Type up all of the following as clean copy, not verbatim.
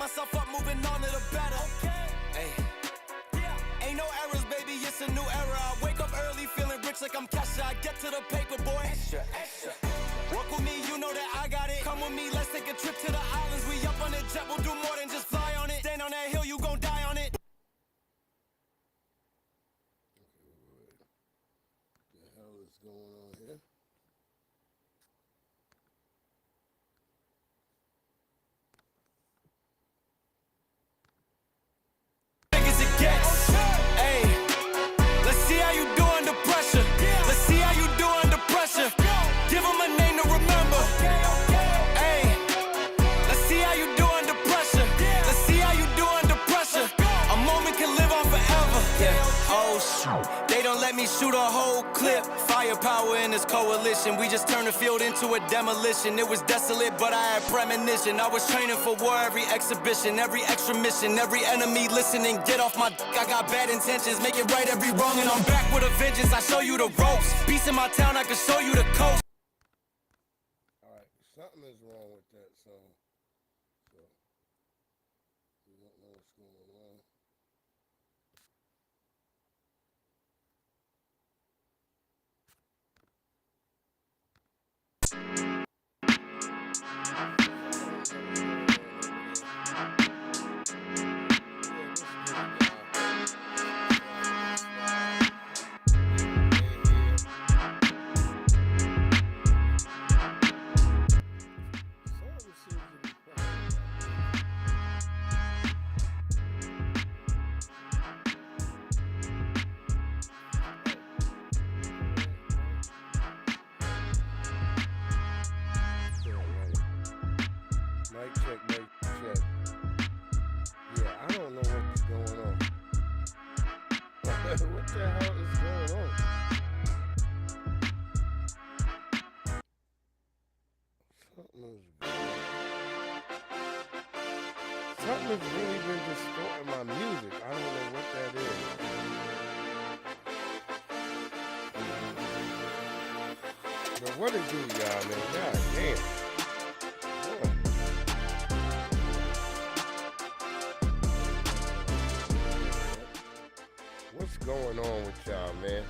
myself up, moving on to the better. Hey. Ain't no errors, baby, it's a new era. I wake up early, feeling rich like I'm Kesha. I get to the paper, boy. Extra. Walk with me, you know that I got it. Come with me, let's take a trip to the islands. We up on the jet, we'll do more than just fly on it. Stand on that hill, you gon' die on it. What the hell is going on here? Big as it gets. Hey, let's see how you do under pressure. Let's see how you do under pressure. Give them a name to remember. Hey, let's see how you do under pressure. Let's see how you do under pressure. A moment can live on forever. Yeah. Oh shoot, they don't let me shoot a whole clip. Firepower in this coalition. We just turned the field into a demolition. It was desolate, but I had premonition. I was training for war, every exhibition, every extra mission, every enemy listening. Get off my dick, I got bad intentions. Make it right every wrong, and I'm back with a vengeance. I show you the ropes. Peace in my town, I can show you the coast. All right, something is wrong with that song. So we don't know what's going on. Mic check, mic check. Yeah, I don't know what's going on. What the hell is going on? Something has really been distorting my music. I don't know what that is. But what it do, y'all, man? God damn. Boy. What's going on with y'all, man?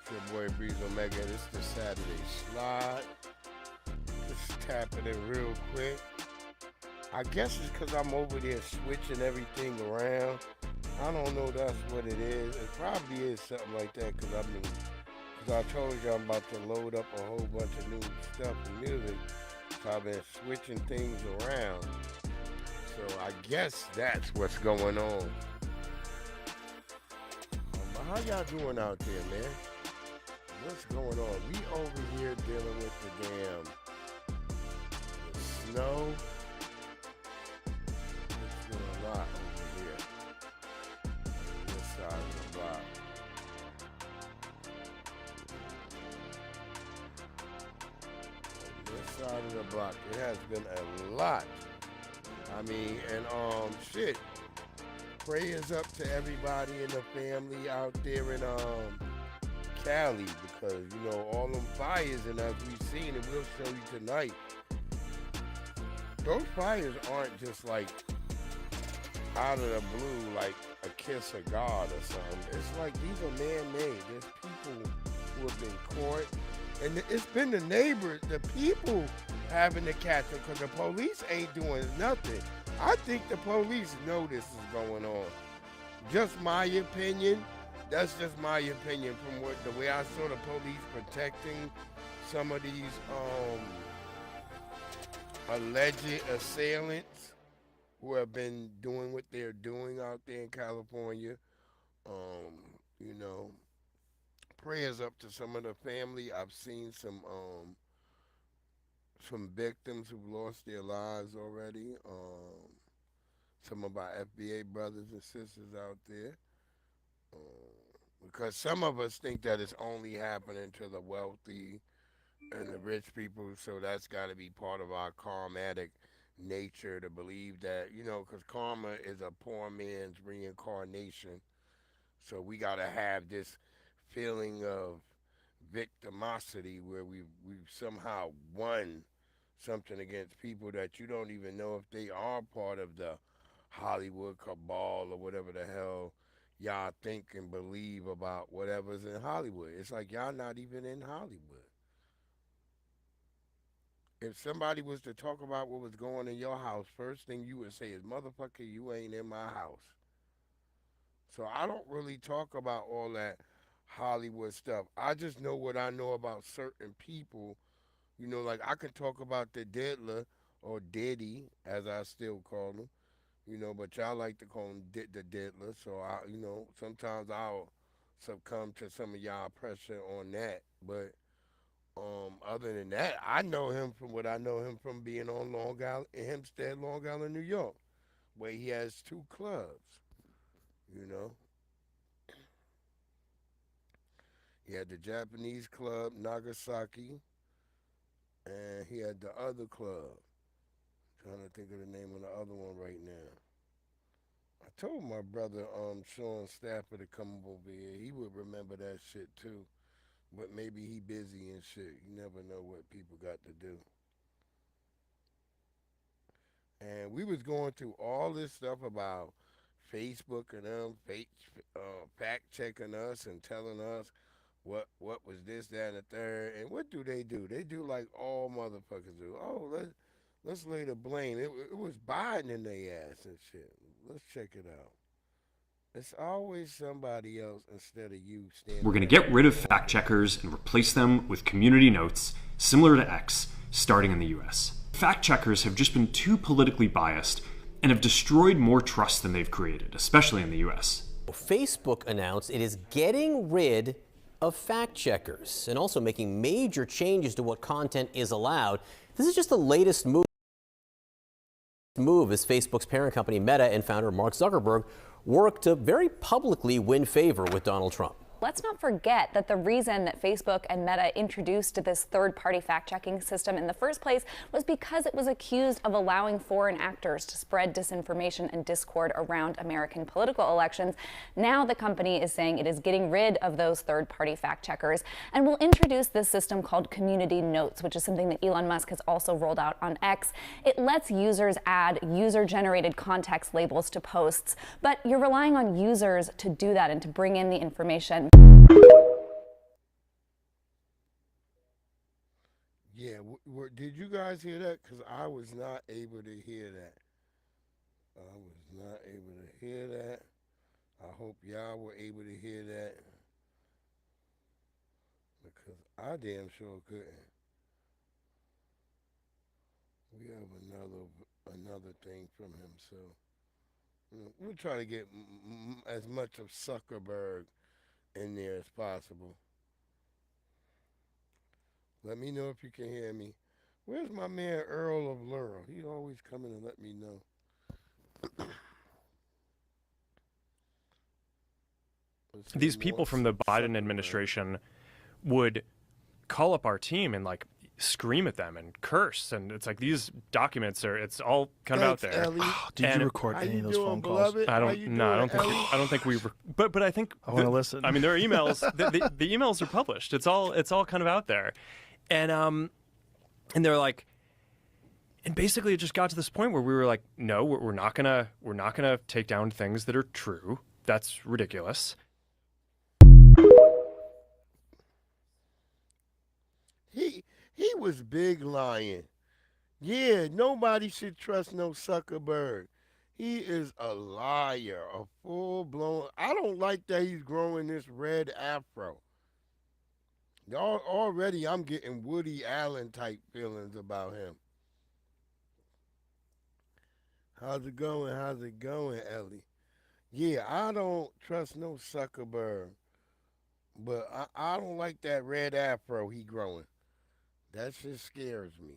It's your boy Breeze Omega. This is the Saturday Slide. Just tapping it real quick. I guess it's because I'm over there switching everything around. I don't know that's what it is. It probably is something like that because I told you I'm about to load up a whole bunch of new stuff and music. So I've been switching things around. So I guess that's what's going on. But how y'all doing out there, man? What's going on? We over here dealing with the damn snow. It's been a lot over here. On this side of the block. On this side of the block, it has been a lot. I mean, and shit. Prayers up to everybody in the family out there in Cali because you know all them fires, and as we've seen, and we'll show you tonight, those fires aren't just like out of the blue, like a kiss of God or something. It's like these are man-made. There's people who have been caught, and it's been the neighbors, the people having to catch them because the police ain't doing nothing. I think the police know this is going on. Just my opinion. That's just my opinion from the way I saw the police protecting some of these alleged assailants who have been doing what they're doing out there in California. You know, prayers up to some of the family. I've seen some victims who've lost their lives already. Some of our FBA brothers and sisters out there. Because some of us think that it's only happening to the wealthy and the rich people, so that's got to be part of our karmatic nature to believe that, you know, because karma is a poor man's reincarnation. So we got to have this feeling of victimosity where we've somehow won something against people that you don't even know if they are part of the Hollywood cabal or whatever the hell y'all think and believe about whatever's in Hollywood. It's like y'all not even in Hollywood. If somebody was to talk about what was going in your house, first thing you would say is, motherfucker, you ain't in my house. So I don't really talk about all that Hollywood stuff. I just know what I know about certain people. You know, like I can talk about the Diddler or Diddy, as I still call him. You know, but y'all like to call him the Diddler. So sometimes I'll succumb to some of y'all pressure on that. But other than that, I know him from what I know him from being on Long Island, Hempstead, Long Island, New York, where he has two clubs. You know, he had the Japanese club Nagasaki, and he had the other club. Trying to think of the name of the other one right now. I told my brother Sean Stafford to come over here. He would remember that shit too. But maybe he busy and shit. You never know what people got to do. And we was going through all this stuff about Facebook and them fact checking us and telling us what was this, that, and the third. And what do? They do like all motherfuckers do. Oh, let's lay the blame. It was Biden in their ass and shit. Let's check it out. It's always somebody else instead of you standing. We're going to get rid of fact checkers and replace them with community notes, similar to X, starting in the US. Fact checkers have just been too politically biased and have destroyed more trust than they've created, especially in the US. Facebook announced it is getting rid of fact checkers and also making major changes to what content is allowed. This is just the latest move as Facebook's parent company Meta and founder Mark Zuckerberg work to very publicly win favor with Donald Trump. Let's not forget that the reason that Facebook and Meta introduced this third-party fact-checking system in the first place was because it was accused of allowing foreign actors to spread disinformation and discord around American political elections. Now the company is saying it is getting rid of those third-party fact-checkers and will introduce this system called Community Notes, which is something that Elon Musk has also rolled out on X. It lets users add user-generated context labels to posts, but you're relying on users to do that and to bring in the information. Yeah, did you guys hear that? Because I was not able to hear that. I was not able to hear that. I hope y'all were able to hear that. Because I damn sure couldn't. We have another thing from him, so we'll try to get as much of Zuckerberg in there as possible. Let me know if you can hear me. Where's my man Earl of Laurel? He always coming and let me know. These people from the Biden administration would call up our team and like scream at them and curse, and it's like these documents are, it's all kind of out there. Did you record any of those phone calls? I don't think we but I think I want to listen. I mean, there are emails. the emails are published. It's all kind of out there, and they're like, and basically it just got to this point where we were like, no, we're not gonna take down things that are true. That's ridiculous. He was big lying. Yeah, nobody should trust no Zuckerberg. He is a liar, a full-blown. I don't like that he's growing this red afro. Already I'm getting Woody Allen type feelings about him. How's it going? How's it going, Ellie? Yeah, I don't trust no Zuckerberg. But I don't like that red afro he growing. That shit scares me.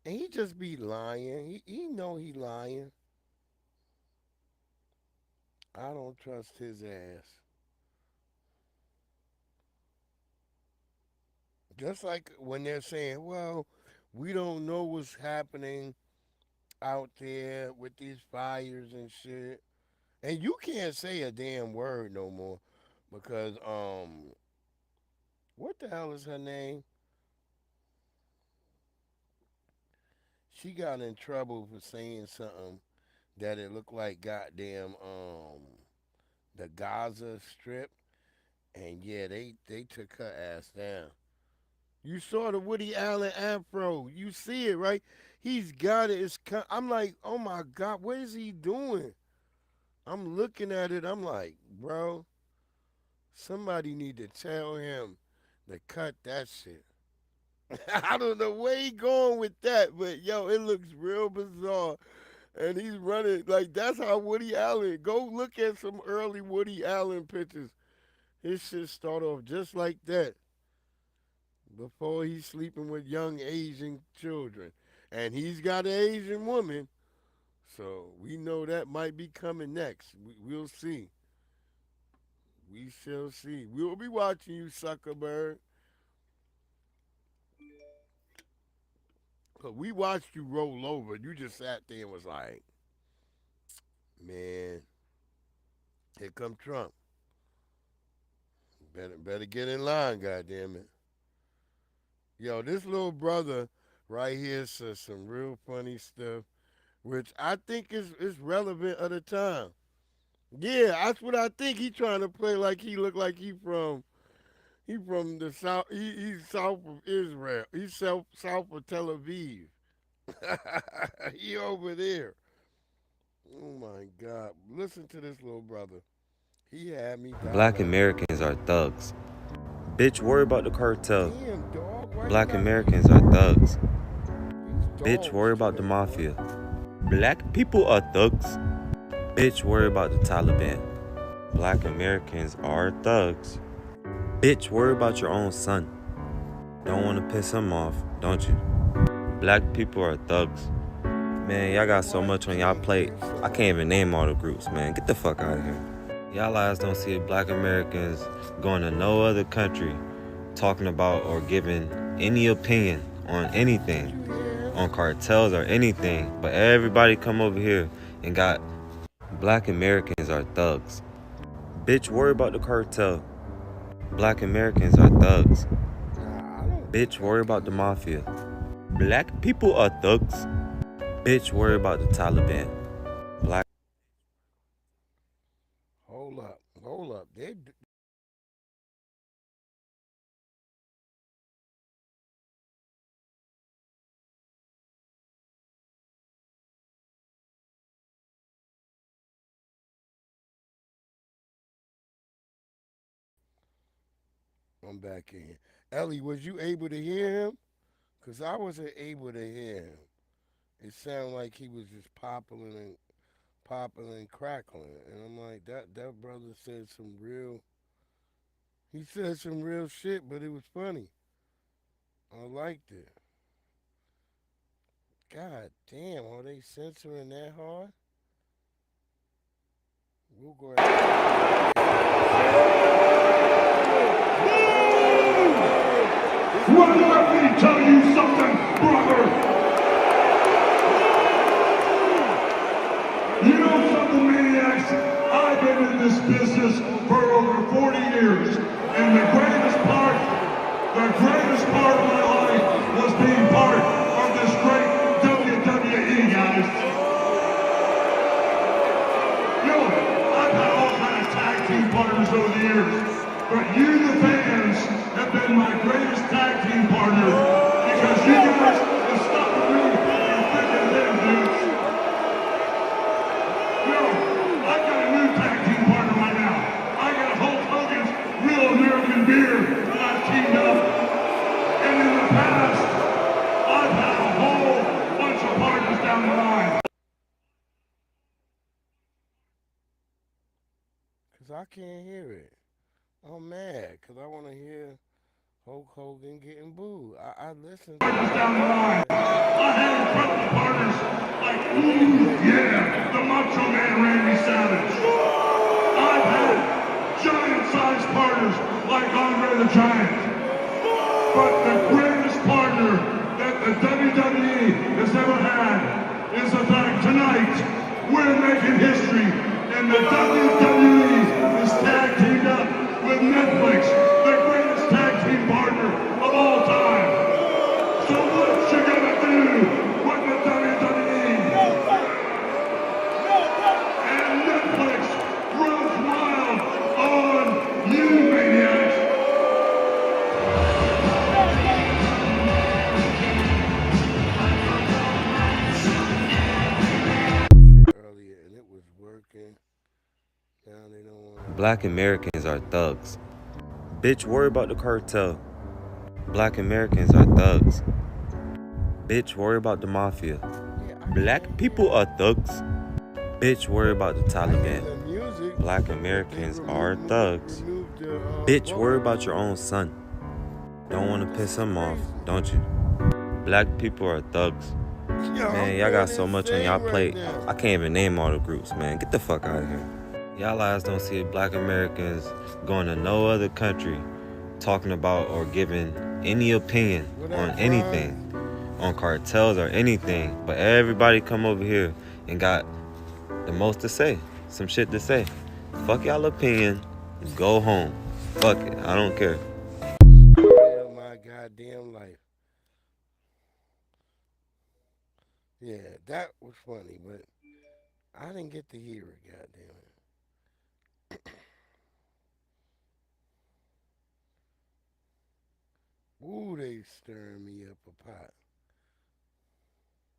And he just be lying. He know he lying. I don't trust his ass. Just like when they're saying, well, we don't know what's happening out there with these fires and shit. And you can't say a damn word no more because, what the hell is her name? she got in trouble for saying something that it looked like goddamn the Gaza Strip, and yeah, they took her ass down. You saw the Woody Allen afro. You see it, right? He's got it. I'm like, oh my God, what is he doing? I'm looking at it. I'm like, bro, somebody need to tell him to cut that shit. I don't know where he going with that, but yo, it looks real bizarre. And he's running like that's how Woody Allen. Go look at some early Woody Allen pictures. His shit start off just like that. Before he's sleeping with young Asian children. And he's got an Asian woman. So we know that might be coming next. We'll see. We shall see. We'll be watching you, Zuckerberg. Cause we watched you roll over. You just sat there and was like, man, here come Trump. Better get in line, goddammit. Yo, this little brother right here says some real funny stuff, which I think is relevant at the time. Yeah, that's what I think. He trying to play like he look like he from the south. He's south of Israel. He's south of Tel Aviv. He over there. Oh my God! Listen to this little brother. He had me. Black Americans are thugs. Bitch, worry about the cartel. Damn, dog, Black Americans are thugs. Bitch, worry about the mafia. Black people are thugs. Bitch, worry about the Taliban. Black Americans are thugs. Bitch, worry about your own son. Don't want to piss him off, don't you? Black people are thugs. Man, y'all got so much on y'all plate. I can't even name all the groups, man. Get the fuck out of here. Y'all eyes don't see Black Americans going to no other country talking about or giving any opinion on anything, on cartels or anything. But everybody come over here and got Black Americans are thugs. Bitch, worry about the cartel. Black Americans are thugs. Bitch, worry about the mafia. Black people are thugs. Bitch, worry about the Taliban. Black. Hold up. I'm back in. Ellie, was you able to hear him? Because I wasn't able to hear him. It sounded like he was just popping and crackling. And I'm like, that brother said some real shit, but it was funny. I liked it. God damn, are they censoring that hard? We'll go ahead. Well, let me tell you something, brother. You know something, maniacs? I've been in this business for over 40 years, and the greatest part of my life was being part of this great WWE, guys. Yo, I've had all kinds of tag team partners over the years, but you, the fans, have been my greatest tag team partner because you guys have stopped me from freaking them, dudes. Yo, I got a new tag team partner right now. I got Hulk Hogan's Real American Beer that I've teamed up. And in the past, I've had a whole bunch of partners down the line. Because I can't hear it. I'm mad because I want to hear Hulk Hogan getting booed. I listened to Down the line. I had incredible partners like, ooh, yeah, the Macho Man Randy Savage. I've had giant-sized partners like Andre the Giant. But the greatest partner that the WWE has ever had is the fact tonight we're making history and the WWE is tag teamed up with Netflix, the greatest tag team partner of all time. So what you gonna do when the Black Americans are thugs. Bitch, worry about the cartel. Black Americans are thugs. Bitch, worry about the mafia. Black people are thugs. Bitch, worry about the Taliban. Black Americans are thugs. Bitch, worry about your own son. Don't want to piss him off, don't you? Black people are thugs. Man, y'all got so much on y'all plate. I can't even name all the groups, man. Get the fuck out of here. Y'all eyes don't see Black Americans going to no other country talking about or giving any opinion on anything, on cartels or anything. But everybody come over here and got the most to say, some shit to say. Fuck y'all opinion, go home. Fuck it, I don't care. My goddamn life. Yeah, that was funny, but I didn't get to hear it, goddamn it. Ooh, they stirring me up a pot.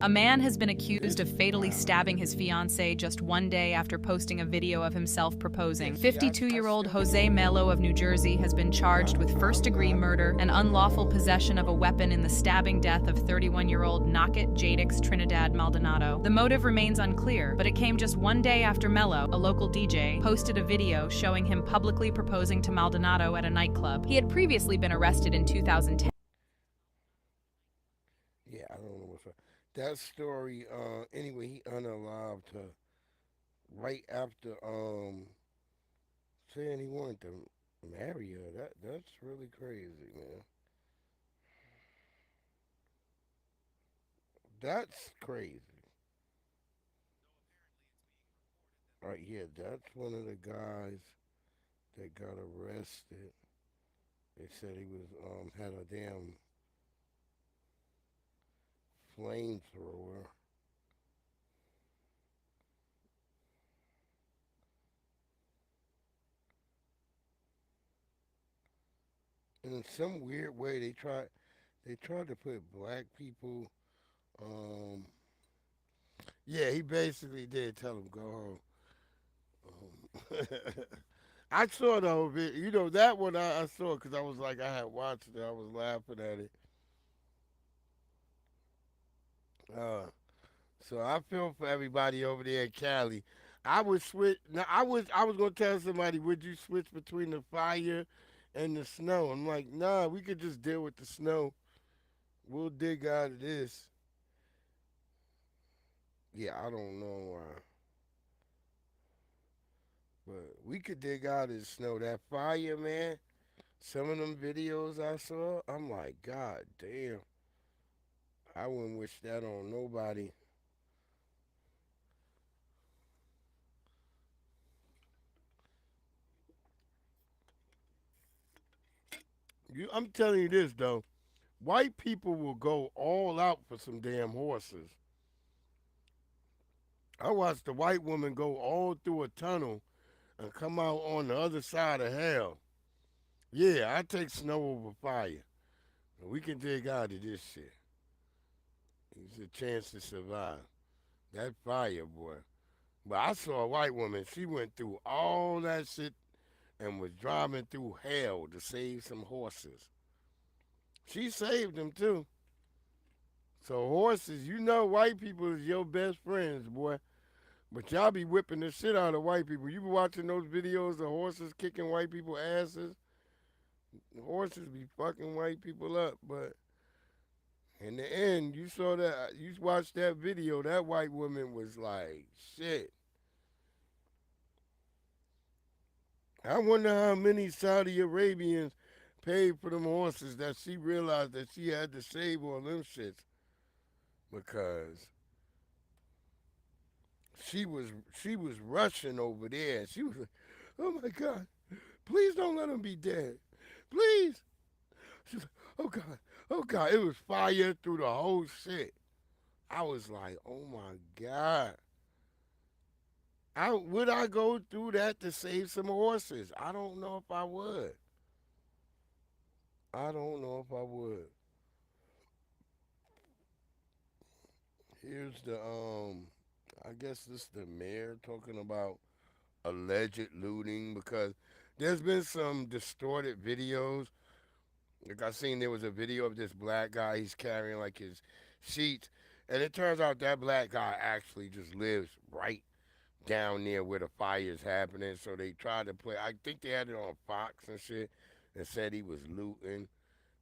A man has been accused of fatally stabbing his fiancée just one day after posting a video of himself proposing. 52-year-old Jose Melo of New Jersey has been charged with first-degree murder and unlawful possession of a weapon in the stabbing death of 31-year-old Nakit Jadix Trinidad Maldonado. The motive remains unclear, but it came just one day after Melo, a local DJ, posted a video showing him publicly proposing to Maldonado at a nightclub. He had previously been arrested in 2010. Yeah, I don't know what's up. That story, anyway, he unalived her right after saying he wanted to marry her. That's really crazy, man. That's crazy. Right, yeah, that's one of the guys that got arrested. They said he was had a damn flamethrower. And in some weird way, they tried to put black people. Yeah, he basically did tell him go home. I saw the whole video. You know that one I saw because I was like I had watched it. I was laughing at it. So I feel for everybody over there in Cali. I would switch. Now I was gonna tell somebody, would you switch between the fire and the snow? I'm like, nah, we could just deal with the snow. We'll dig out of this. Yeah, I don't know why, but we could dig out of the snow. That fire, man. Some of them videos I saw, I'm like, God damn. I wouldn't wish that on nobody. I'm telling you this though. White people will go all out for some damn horses. I watched a white woman go all through a tunnel and come out on the other side of hell. Yeah, I take snow over fire. We can dig out of this shit. It's a chance to survive. That fire, boy. But I saw a white woman. She went through all that shit and was driving through hell to save some horses. She saved them too. So horses, you know white people is your best friends, boy. But y'all be whipping the shit out of white people. You be watching those videos of horses kicking white people asses. Horses be fucking white people up, but in the end, you saw that, you watched that video, that white woman was like, shit. I wonder how many Saudi Arabians paid for them horses that she realized that she had to save all them shits because she was rushing over there. She was like, oh my God, please don't let him be dead. Please. She was like, oh God. It was fire through the whole shit. I was like, oh my God. Would I go through that to save some horses? I don't know if I would. I don't know if I would. Here's the I guess this is the mayor talking about alleged looting, because there's been some distorted videos. Like I seen there was a video of this black guy, he's carrying like his sheets, and it turns out that black guy actually just lives right down there where the fire is happening. So they tried to play, I think they had it on Fox and shit, and said he was looting.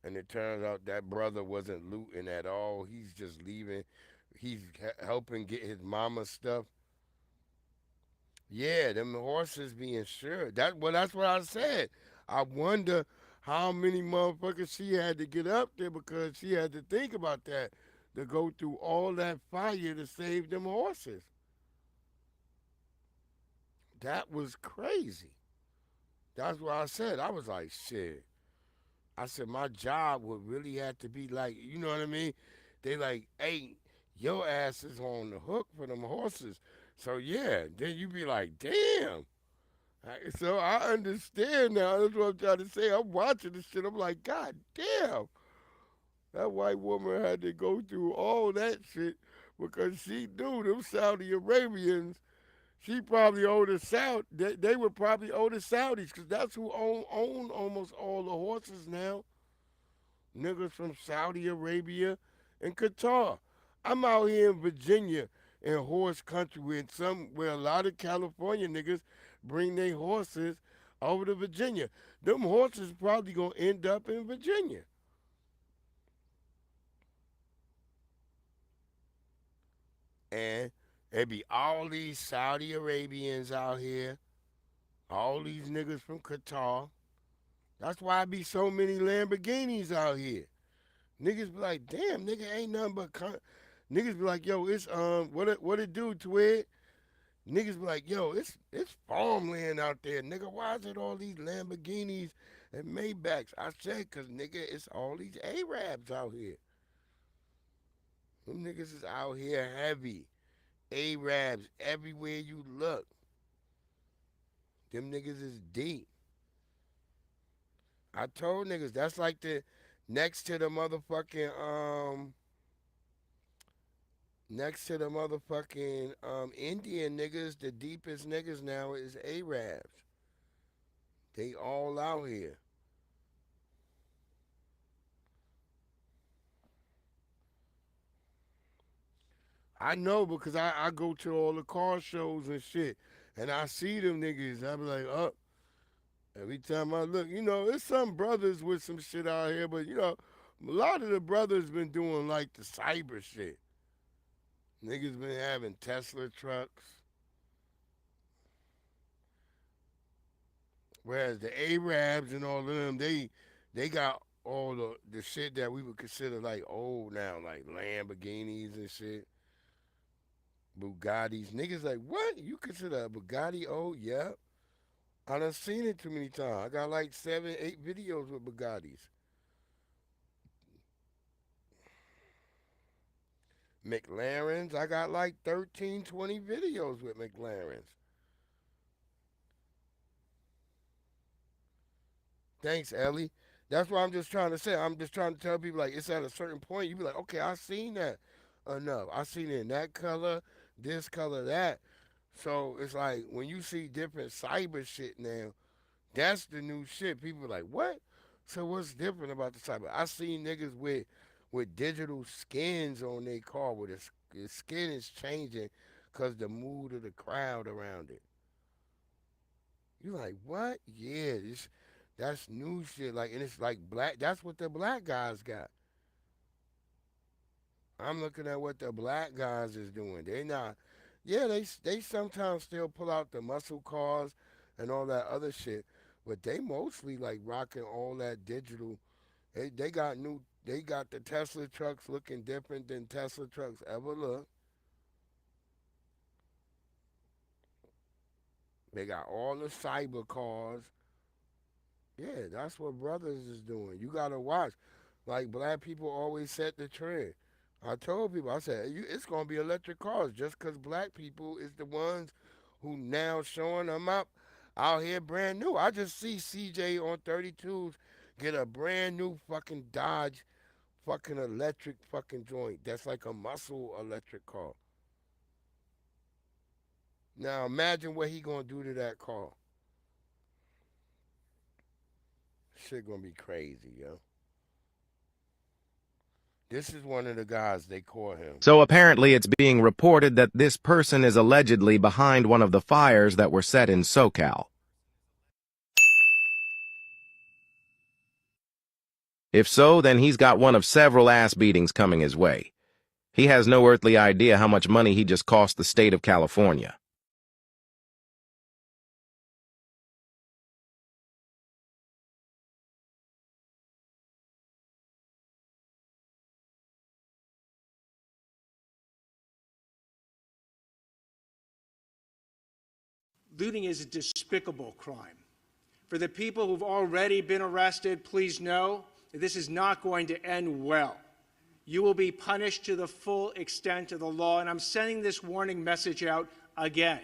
And it turns out that brother wasn't looting at all. He's just leaving. He's helping get his mama's stuff. Yeah, them horses be insured. That's what I said. I wonder how many motherfuckers she had to get up there, because she had to think about that, to go through all that fire to save them horses. That was crazy. That's what I said. I was like, shit. I said, my job would really have to be like, you know what I mean? They like, hey, your ass is on the hook for them horses. So yeah, then you be like, damn. So I understand now. That's what I'm trying to say. I'm watching this shit. I'm like, God damn. That white woman had to go through all that shit because she knew them Saudi Arabians. She probably owed the Saudi. They would probably owe the Saudis, because that's who own almost all the horses now. Niggas from Saudi Arabia and Qatar. I'm out here in Virginia in horse country where a lot of California niggas bring their horses over to Virginia. Them horses probably gonna end up in Virginia. And it be all these Saudi Arabians out here, all these niggas from Qatar. That's why I be so many Lamborghinis out here. Niggas be like, damn, nigga, ain't nothing but niggas be like, yo, it's what it do, Twig? Niggas be like, yo, it's farmland out there, nigga. Why is it all these Lamborghinis and Maybachs? I said, cause nigga, it's all these Arabs out here. Them niggas is out here heavy. Arabs everywhere you look. Them niggas is deep. I told niggas that's like the next to the motherfucking Indian niggas, the deepest niggas now is Arabs. They all out here. I know, because I go to all the car shows and shit, and I see them niggas. I be like, oh. Every time I look, it's some brothers with some shit out here, but, a lot of the brothers been doing, like, the cyber shit. Niggas been having Tesla trucks. Whereas the Arabs and all of them, they got all the shit that we would consider, like, old now, like Lamborghinis and shit. Bugattis. Niggas like, what? You consider a Bugatti old? Yeah. I done seen it too many times. I got like 7, 8 videos with Bugattis. McLarens, I got like 13, 20 videos with McLarens. Thanks, Ellie. That's what I'm just trying to say. I'm just trying to tell people, like, it's at a certain point, you be like, okay, I seen that enough. I seen it in that color, this color, that. So it's like, when you see different cyber shit now, that's the new shit. People are like, what? So what's different about the cyber? I seen niggas with digital skins on their car, where the skin is changing because the mood of the crowd around it. You like, what? Yeah, that's new shit. Like, and it's like black. That's what the black guys got. I'm looking at what the black guys is doing. They not. Yeah, they sometimes still pull out the muscle cars and all that other shit, but they mostly like rocking all that digital. They got the Tesla trucks looking different than Tesla trucks ever look. They got all the cyber cars. Yeah, that's what brothers is doing. You gotta watch. Like, black people always set the trend. I told people, I said, it's gonna be electric cars just because black people is the ones who now showing them up out here brand new. I just see CJ on 32s get a brand new fucking Dodge fucking electric fucking joint. That's like a muscle electric car. Now imagine what he gonna do to that car. Shit gonna be crazy, yo. This is one of the guys they call him. So apparently it's being reported that this person is allegedly behind one of the fires that were set in SoCal. If so, then he's got one of several ass beatings coming his way. He has no earthly idea how much money he just cost the state of California. Looting is a despicable crime. For the people who've already been arrested, please know that this is not going to end well. You will be punished to the full extent of the law, and I'm sending this warning message out again.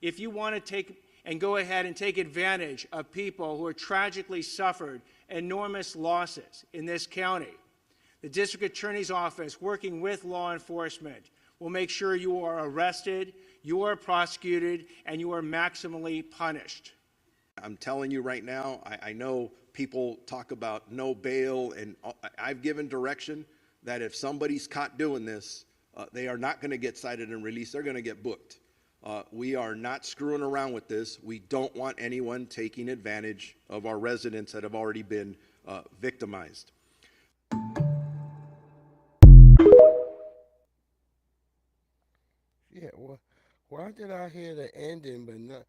If you want to take and go ahead and take advantage of people who have tragically suffered enormous losses in this county, the District Attorney's Office, working with law enforcement, will make sure you are arrested, you are prosecuted, and you are maximally punished. I'm telling you right now, I know people talk about no bail, and I've given direction that if somebody's caught doing this, they are not going to get cited and released. They're going to get booked. We are not screwing around with this. We don't want anyone taking advantage of our residents that have already been victimized. Yeah, well, why did I hear the ending, but not?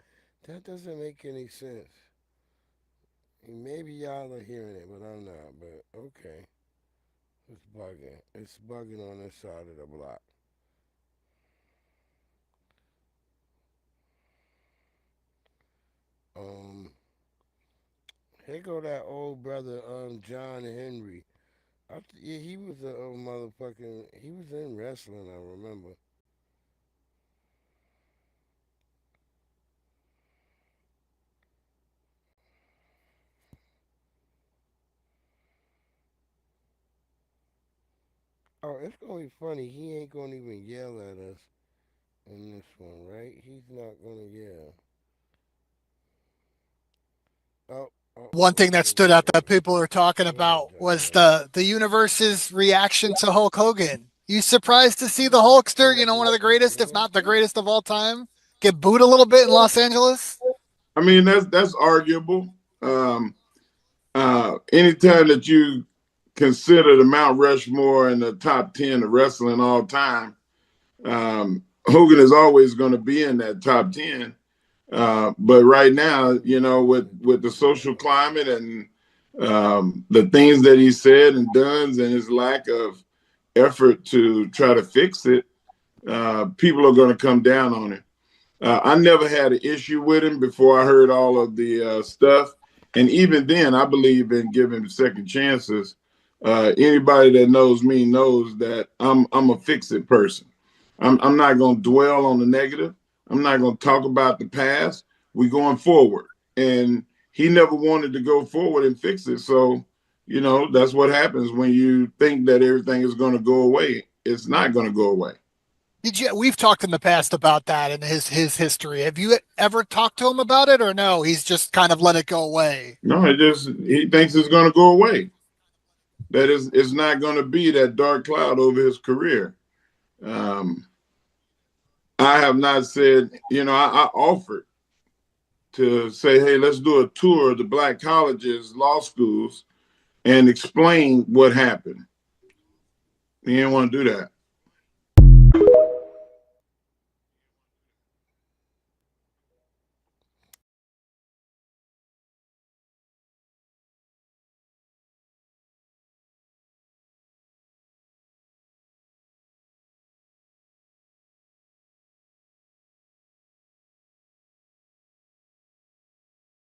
That doesn't make any sense. Maybe y'all are hearing it, but I'm not. But okay, it's bugging. It's bugging on this side of the block. Here go that old brother, John Henry. Yeah, he was a motherfucking. He was in wrestling, I remember. Oh, it's gonna be funny. He ain't gonna even yell at us in this one, right? He's not gonna yell. One thing that stood out that people were talking about was the universe's reaction to Hulk Hogan. You surprised to see the Hulkster, one of the greatest, if not the greatest of all time, get booed a little bit in Los Angeles? I mean, that's arguable. Anytime that you consider the Mount Rushmore in the top 10 of wrestling all time, Hogan is always going to be in that top 10. But right now, with the social climate and the things that he said and done and his lack of effort to try to fix it, people are going to come down on him. I never had an issue with him before I heard all of the stuff. And even then, I believe in giving second chances. Anybody that knows me knows that I'm a fix-it person. I'm not going to dwell on the negative. I'm not going to talk about the past. We're going forward. And he never wanted to go forward and fix it. So, that's what happens when you think that everything is going to go away. It's not going to go away. We've talked in the past about that and his history. Have you ever talked to him about it, or no? He's just kind of let it go away. No, he thinks it's going to go away. That it's not going to be that dark cloud over his career. I have not said, I offered to say, hey, let's do a tour of the black colleges, law schools, and explain what happened. He didn't want to do that.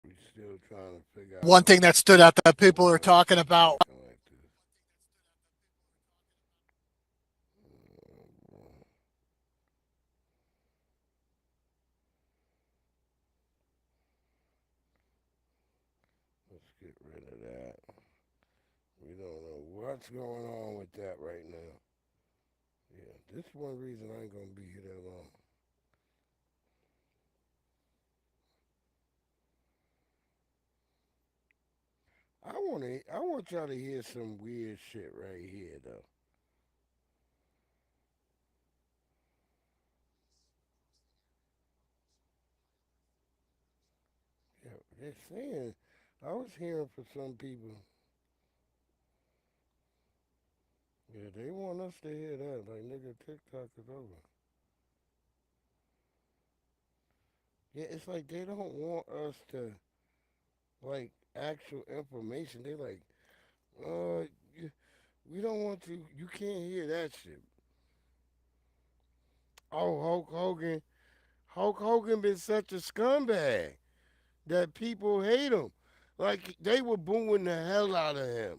We're still trying to figure out. One thing that stood out that people are talking about. Let's get rid of that. We don't know what's going on with that right now. Yeah, this is one reason I ain't gonna be here that long. want y'all to hear some weird shit right here, though. Yeah, they're saying, I was hearing from some people, yeah, they want us to hear that. Like, nigga, TikTok is over. Yeah, it's like they don't want us to, like, actual information. They like, uh, we don't want to, you can't hear that shit. Oh, Hulk Hogan been such a scumbag that people hate him. Like, they were booing the hell out of him.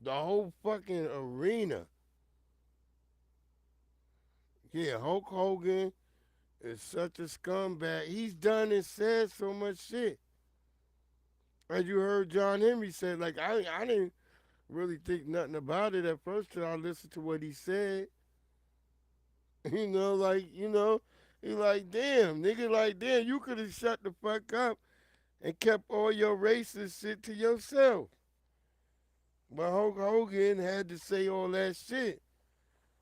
The whole fucking arena. Yeah, Hulk Hogan is such a scumbag. He's done and said so much shit. As you heard John Henry say, like, I didn't really think nothing about it at first till I listened to what he said. He like, damn, nigga, like, damn, you could have shut the fuck up and kept all your racist shit to yourself. But Hulk Hogan had to say all that shit.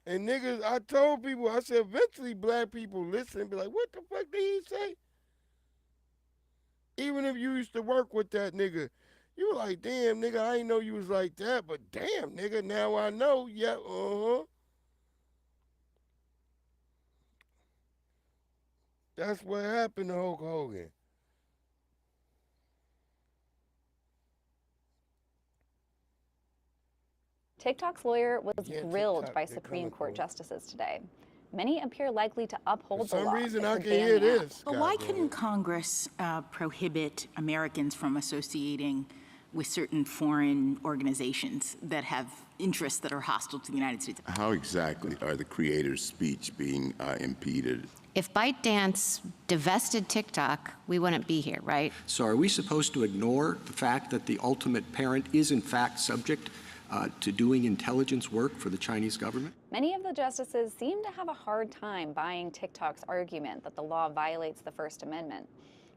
And niggas, I told people, I said, eventually black people listen and be like, what the fuck did he say? Even if you used to work with that nigga, you were like, damn, nigga, I didn't know you was like that, but damn, nigga, now I know. Yeah, That's what happened to Hulk Hogan. TikTok's lawyer was Yeah, grilled TikTok, by they're Supreme coming Court for it. justices today. Many appear likely to uphold For the some law reason, that I could can ban hear the app. this. But why goddamn couldn't it. Congress prohibit Americans from associating with certain foreign organizations that have interests that are hostile to the United States? How exactly are the creators' speech being impeded? If ByteDance divested TikTok, we wouldn't be here, right? So are we supposed to ignore the fact that the ultimate parent is in fact subject to doing intelligence work for the Chinese government? Many of the justices seem to have a hard time buying TikTok's argument that the law violates the First Amendment.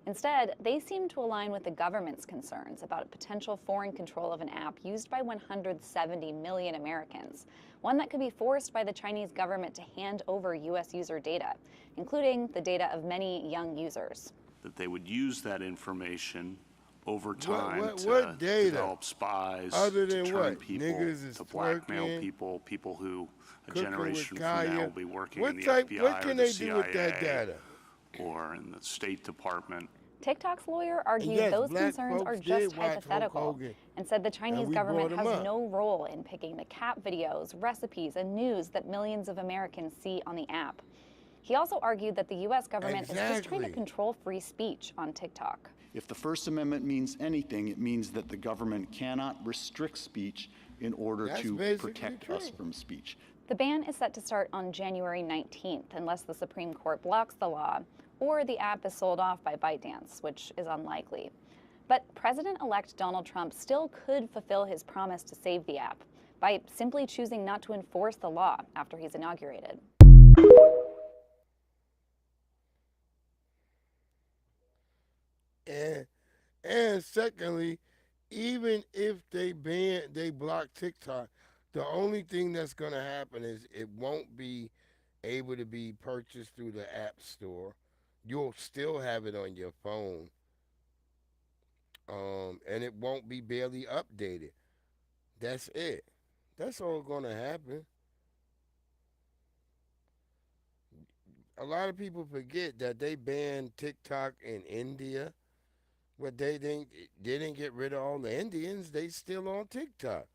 Instead, they seem to align with the government's concerns about potential foreign control of an app used by 170 million Americans, one that could be forced by the Chinese government to hand over U.S. user data, including the data of many young users. That they would use that information over time what to data? develop spies, Other to than turn what? people, Niggas is to blackmail twerking, people who a cooking generation with from now Kaya. will be working What in the type- FBI what or can the they CIA do with that data? or in the State Department. TikTok's lawyer argued yes, those black concerns are folks just did watch Hulk hypothetical Hogan, and said the Chinese and we government brought has him up. no role in picking the cat videos, recipes, and news that millions of Americans see on the app. He also argued that the U.S. government is just trying to Exactly. control free speech on TikTok. If the First Amendment means anything, it means that the government cannot restrict speech in order That's to basically protect true. us from speech. The ban is set to start on January 19th unless the Supreme Court blocks the law or the app is sold off by ByteDance, which is unlikely. But President-elect Donald Trump still could fulfill his promise to save the app by simply choosing not to enforce the law after he's inaugurated. And secondly, even if they block TikTok, the only thing that's gonna happen is it won't be able to be purchased through the app store. You'll still have it on your phone. And it won't be barely updated. That's it. That's all gonna happen. A lot of people forget that they banned TikTok in India, but they didn't get rid of all the Indians. They still on TikTok.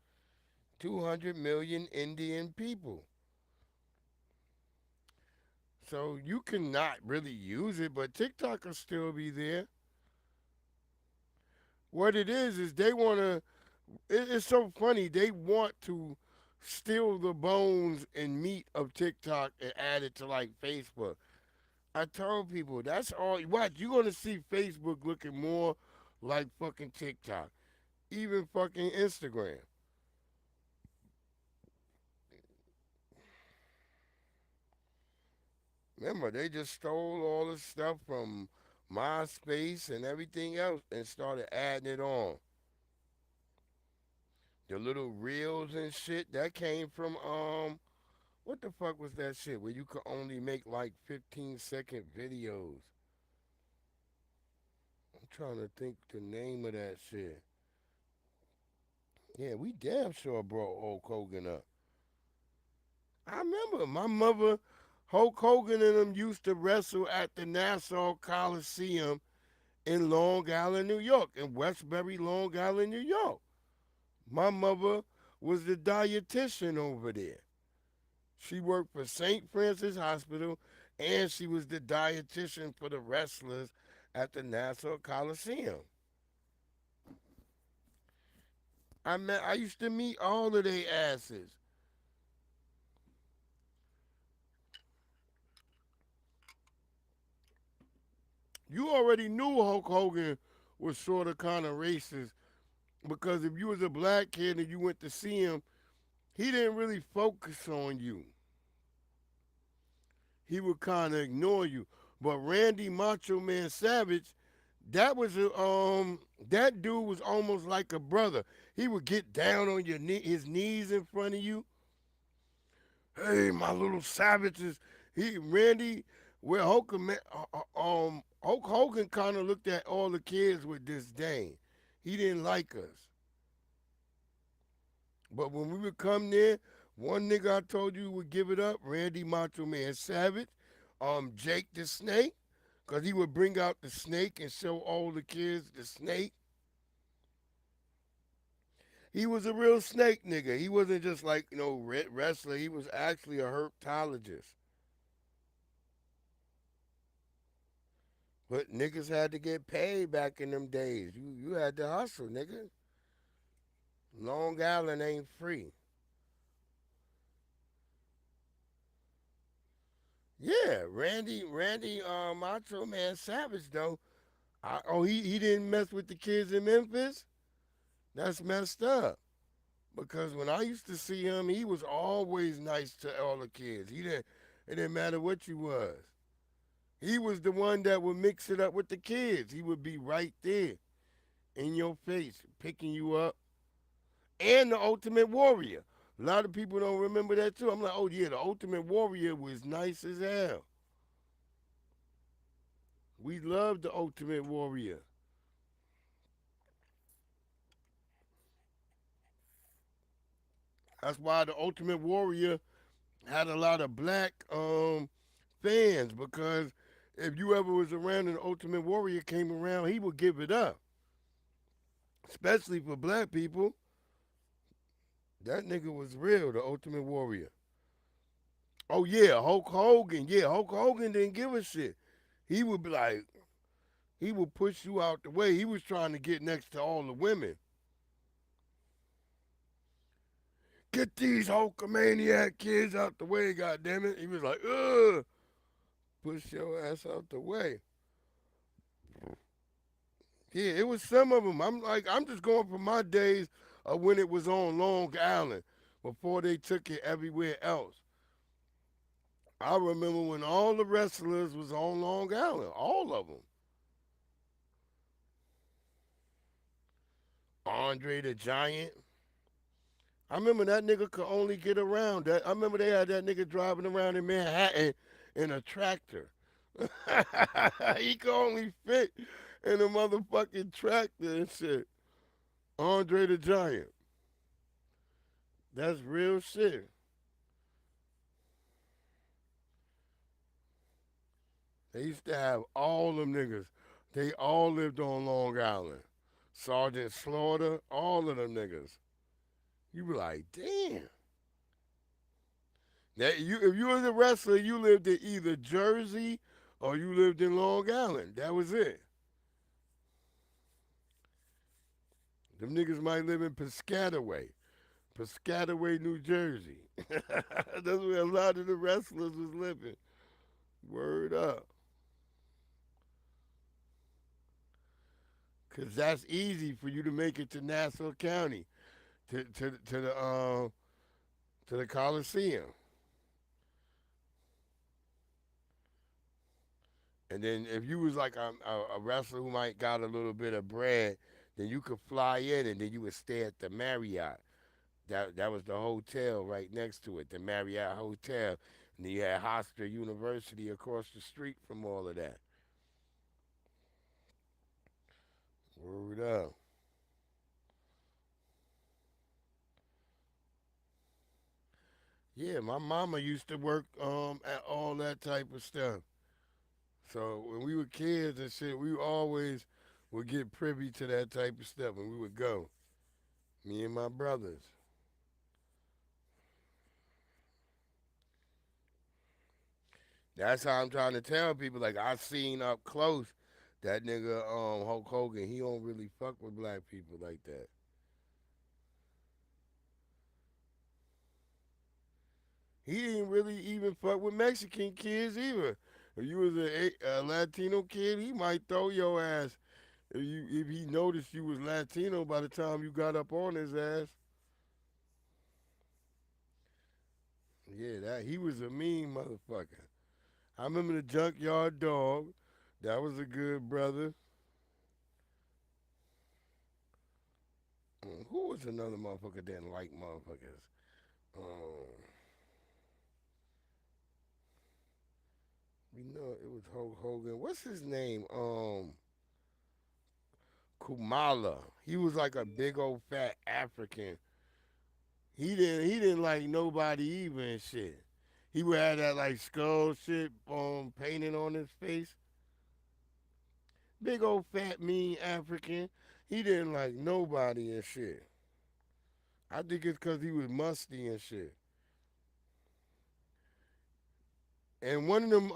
200 million Indian people. So you cannot really use it, but TikTok will still be there. What it is they want to, it's so funny, they want to steal the bones and meat of TikTok and add it to like Facebook. I told people, that's all, watch, you're going to see Facebook looking more like fucking TikTok. Even fucking Instagram. Remember, they just stole all the stuff from MySpace and everything else and started adding it on. The little reels and shit that came from what the fuck was that shit where you could only make like 15-second videos? I'm trying to think the name of that shit. Yeah, we damn sure brought Hulk Hogan up. I remember my mother, Hulk Hogan and them used to wrestle at the Nassau Coliseum in Long Island, New York, in Westbury, Long Island, New York. My mother was the dietitian over there. She worked for St. Francis Hospital, and she was the dietitian for the wrestlers at the Nassau Coliseum. I used to meet all of their asses. You already knew Hulk Hogan was sort of kind of racist because if you was a black kid and you went to see him, he didn't really focus on you. He would kind of ignore you. But Randy Macho Man Savage, that dude was almost like a brother. He would get down on his knees in front of you. Hey, my little savages. Randy, where Hulk Hogan kind of looked at all the kids with disdain. He didn't like us. But when we would come there, one nigga I told you would give it up, Randy Macho Man Savage, Jake the Snake, because he would bring out the snake and show all the kids the snake. He was a real snake nigga. He wasn't just like, wrestler. He was actually a herpetologist. But niggas had to get paid back in them days. You had to hustle, nigga. Long Island ain't free. Yeah, Randy, Macho Man Savage though. He didn't mess with the kids in Memphis. That's messed up. Because when I used to see him, he was always nice to all the kids. It didn't matter what you was. He was the one that would mix it up with the kids. He would be right there in your face, picking you up. And the Ultimate Warrior. A lot of people don't remember that too. I'm like, oh yeah, the Ultimate Warrior was nice as hell. We loved the Ultimate Warrior. That's why the Ultimate Warrior had a lot of black fans, because if you ever was around and the Ultimate Warrior came around, he would give it up. Especially for black people. That nigga was real, the Ultimate Warrior. Oh yeah, Hulk Hogan. Yeah, Hulk Hogan didn't give a shit. He would be like, he would push you out the way. He was trying to get next to all the women. Get these Hulkamaniac kids out the way, goddammit. He was like, ugh. Push your ass out the way. Yeah, it was some of them. I'm just going from my days of when it was on Long Island before they took it everywhere else. I remember when all the wrestlers was on Long Island, all of them. Andre the Giant. I remember that nigga could only get around. I remember they had that nigga driving around in Manhattan in a tractor. He could only fit in a motherfucking tractor and shit. Andre the Giant. That's real shit. They used to have all them niggas. They all lived on Long Island. Sergeant Slaughter, all of them niggas. You be like, damn. If you was a wrestler, you lived in either Jersey or you lived in Long Island. That was it. Them niggas might live in Piscataway, New Jersey. That's where a lot of the wrestlers was living. Word up. Cause that's easy for you to make it to Nassau County, to the Coliseum. And then if you was like a wrestler who might got a little bit of bread, then you could fly in and then you would stay at the Marriott That was the hotel right next to it, the Marriott Hotel. And then you had Hofstra University across the street from all of that. Word up. Yeah, my mama used to work at all that type of stuff. So when we were kids and shit, we always would get privy to that type of stuff, and we would go. Me and my brothers. That's how I'm trying to tell people. Like I seen up close that nigga Hulk Hogan. He don't really fuck with black people like that. He didn't really even fuck with Mexican kids either. If you was a Latino kid, he might throw your ass. If he noticed you was Latino by the time you got up on his ass. Yeah, that he was a mean motherfucker. I remember the Junkyard Dog. That was a good brother. Who was another motherfucker that didn't like motherfuckers? You know, it was Hulk Hogan. What's his name? Kumala. He was like a big old fat African. He didn't like nobody even and shit. He would have that like skull shit painted on his face. Big old fat mean African. He didn't like nobody and shit. I think it's because he was musty and shit. And one of them,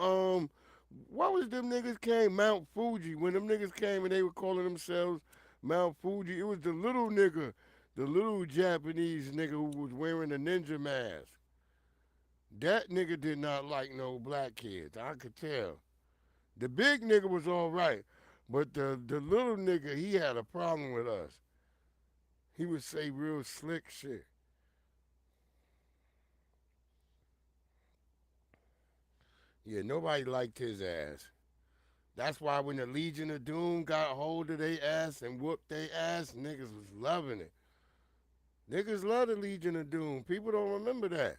what was them niggas came? Mount Fuji. When them niggas came and they were calling themselves Mount Fuji, it was the little nigga, the little Japanese nigga who was wearing a ninja mask. That nigga did not like no black kids. I could tell. The big nigga was all right, but the little nigga, he had a problem with us. He would say real slick shit. Yeah, nobody liked his ass. That's why when the Legion of Doom got hold of their ass and whooped their ass, niggas was loving it. Niggas love the Legion of Doom. People don't remember that.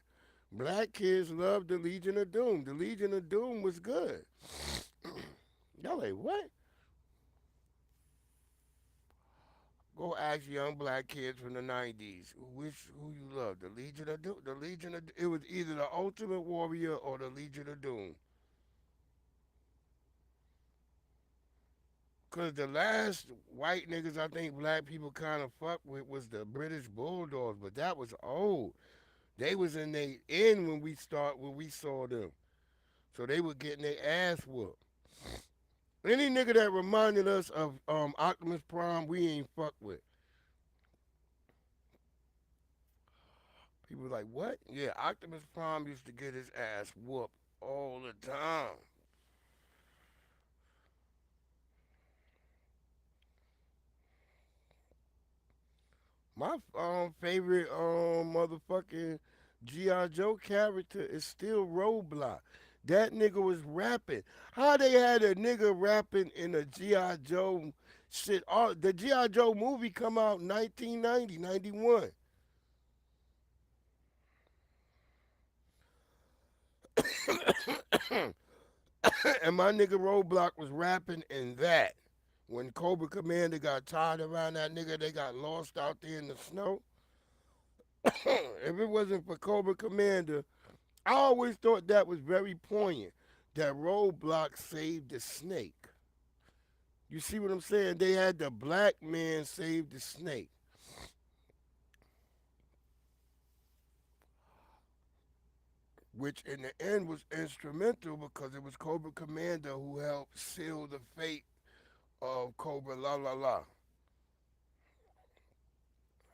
Black kids loved the Legion of Doom. The Legion of Doom was good. Y'all like, what? Go ask young black kids from the 90s who you love, the Legion of Doom. It was either the Ultimate Warrior or the Legion of Doom. Because the last white niggas I think black people kind of fucked with was the British Bulldogs, but that was old. They was in their end when we saw them. So they were getting their ass whooped. Any nigga that reminded us of Optimus Prime, we ain't fuck with. People like, what? Yeah, Optimus Prime used to get his ass whooped all the time. My favorite motherfucking G.I. Joe character is still Roadblock. That nigga was rapping. How they had a nigga rapping in a G.I. Joe shit? The G.I. Joe movie come out 1990, 91. And my nigga Roadblock was rapping in that. When Cobra Commander got tied around that nigga, they got lost out there in the snow. If it wasn't for Cobra Commander, I always thought that was very poignant. That Roadblock saved the snake. You see what I'm saying? They had the black man save the snake. Which in the end was instrumental because it was Cobra Commander who helped seal the fate of Cobra La La La.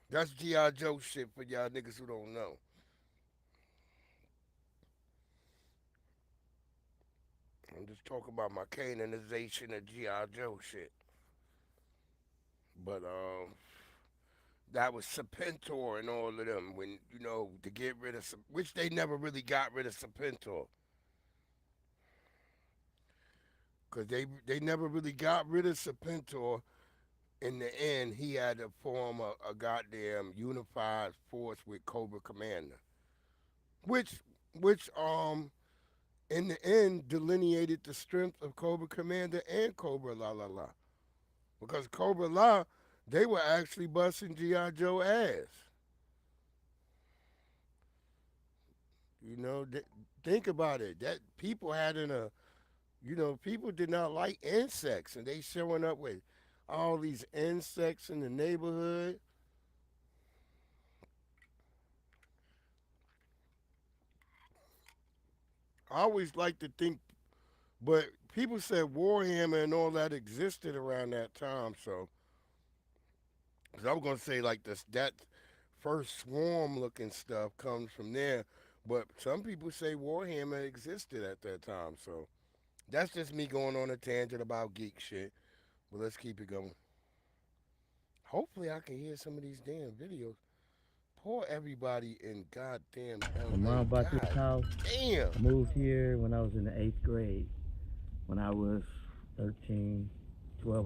That's G.I. Joe shit for y'all niggas who don't know. I'm just talking about my canonization of G.I. Joe shit. But that was Serpentor and all of them when, to get rid of, which they never really got rid of Serpentor. Because they never really got rid of Serpentor in the end, he had to form a goddamn unified force with Cobra Commander, which in the end delineated the strength of Cobra Commander and Cobra La La La, because Cobra La, they were actually busting G.I. Joe ass. You know, think about it. That people had people did not like insects, and they showing up with all these insects in the neighborhood. I always like to think, but people said Warhammer and all that existed around that time, so cause I was gonna say like that first swarm looking stuff comes from there, but some people say Warhammer existed at that time, so that's just me going on a tangent about geek shit. But let's keep it going. Hopefully I can hear some of these damn videos. Poor everybody in goddamn LA. My mom bought this house. Damn. I moved here when I was in the 8th grade. When I was 12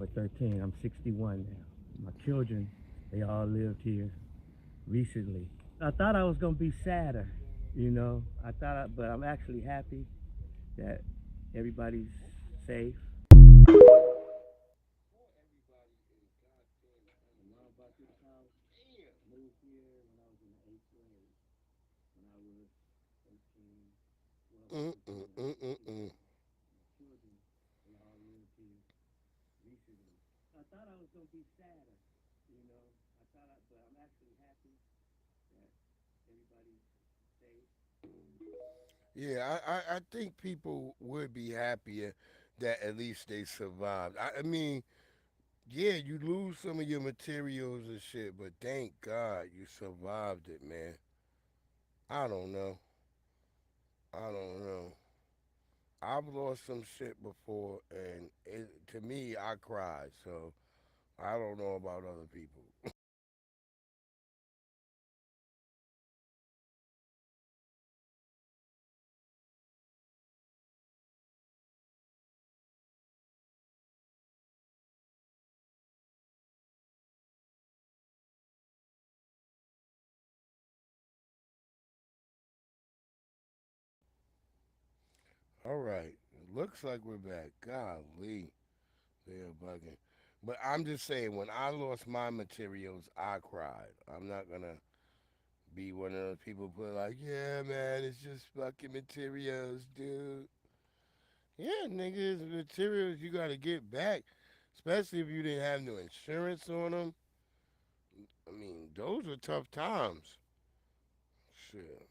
or 13. I'm 61 now. My children, they all lived here recently. I thought I was gonna be sadder, you know. But I'm actually happy that everybody's safe. I thought I was gonna be sadder, you know. But I'm actually happy that everybody's safe. Yeah, I think people would be happier that at least they survived. I mean, yeah, you lose some of your materials and shit, but thank God you survived it, man. I don't know. I've lost some shit before, and to me, I cried. So I don't know about other people. All right, looks like we're back. Golly, they're bugging. But I'm just saying, when I lost my materials, I cried. I'm not gonna be one of those people who put like, yeah, man, it's just fucking materials, dude. Yeah, niggas, materials you gotta get back, especially if you didn't have no insurance on them. I mean, those were tough times. Shit.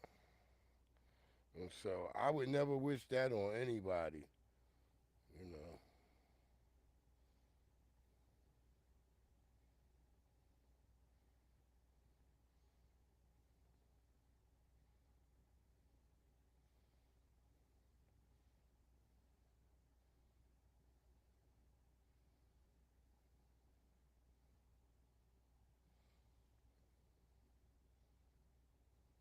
And so I would never wish that on anybody, you know.